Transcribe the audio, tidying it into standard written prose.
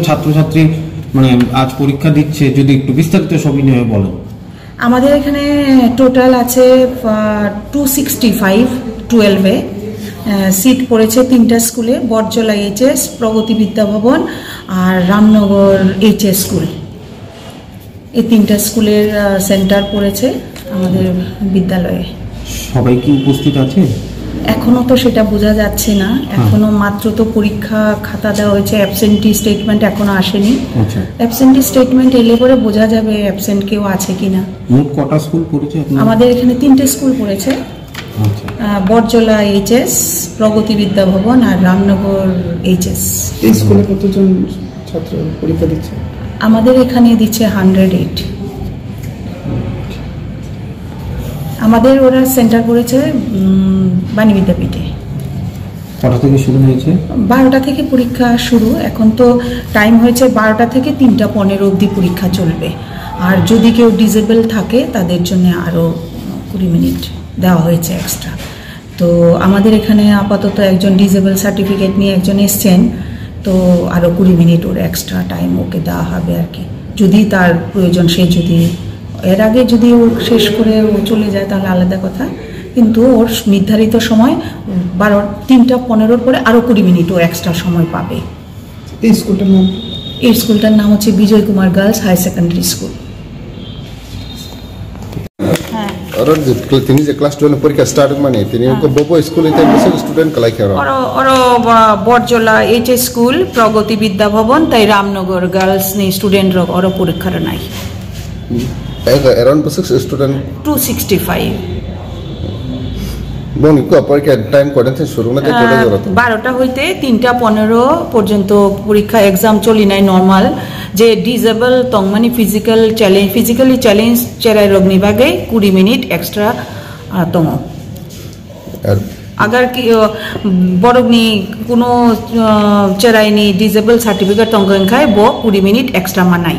ছাত্রছাত্রী মানে আজ পরীক্ষা দিচ্ছে, যদি একটু বিস্তারিত সবিনয়ে বলেন। আমাদের এখানে টোটাল আছে 265 12-এ সিট পড়েছে 3টা স্কুলে, বটজলা এইচএস, প্রগতি বিদ্যা ভবন আর রামনগর এইচএস স্কুল। এই 3টা স্কুলের সেন্টার পড়েছে আমাদের বিদ্যালয়ে। সবাই কি উপস্থিত আছে? এখনো তো সেটা বোঝা যাচ্ছে না, এখনো মাত্র তো পরীক্ষা খাতা দেওয়া হয়েছে, অ্যাবসেন্টি স্টেটমেন্ট এখনো আসেনি। অ্যাবসেন্টি স্টেটমেন্ট এলে পরে বোঝা যাবে অ্যাবসেন্ট কেউ আছে কিনা। মোট কটা স্কুল পড়েছে? আমাদের এখানে 3টে স্কুল পড়েছে, বটজলা এইচএস, প্রগতি বিদ্যা ভবন আর রামনগর এইচএস। এই স্কুলে কতজন ছাত্র পরীক্ষা দিচ্ছে? আমাদের এখানে দিচ্ছে 108। আমাদের ওরা সেন্টার করেছে বাণী বিদ্যাপীঠে। কটা থেকে শুরু হয়েছে? 12টা থেকে পরীক্ষা শুরু। এখন তো টাইম হয়েছে 12টা থেকে 3টা 15 অবধি পরীক্ষা চলবে। আর যদি কেউ ডিসেবল থাকে তাদের জন্য আরও 20 মিনিট দেওয়া হয়েছে এক্সট্রা। তো আমাদের এখানে আপাতত একজন ডিসেবল সার্টিফিকেট নিয়ে একজন এসছেন, তো আরও 20 মিনিট ওর এক্সট্রা টাইম ওকে দেওয়া হবে আর কি। যদি তার প্রয়োজন, সে যদি এর আগে যদি ও শেষ করে ও চলে যায় তাহলে আলাদা কথা, কিন্তু ওর নির্ধারিত সময় 3টা 15-র পরে আরও 20 মিনিট ও এক্সট্রা সময় পাবে। এই স্কুলটার নাম হচ্ছে Bijoy Kumar girls high secondary school. তিনি যে ক্লাস 12 পরীক্ষা স্টার্ট মানে তিনি বপো স্কুলে তাই বেশি স্টুডেন্ট কলাই করে বটজলা এইচএস স্কুল, প্রগতি বিদ্যা ভবন, তাই রামনগর গার্লস নি স্টুডেন্ট ওর পরীক্ষার নাই। around 6 student 265 বনি কো পরীক্ষা টাইম কোন থেকে শুরু না থেকে 12টা হইতে 3টা 15 পর্যন্ত পরীক্ষা এক্সাম চলি নাই নরমাল। যে ডিসেবল তং মানে ফিজিক্যালি চ্যালেঞ্জ চেরাই রোগ নিভাগে 20 মিনিট এক্সট্রা তং। अगर कि बड़गनी कोनो चेराइनी डिसेबल सर्टिफिकेट तंग खाए बो 20 मिनिट एक्स्ट्रा मानाई।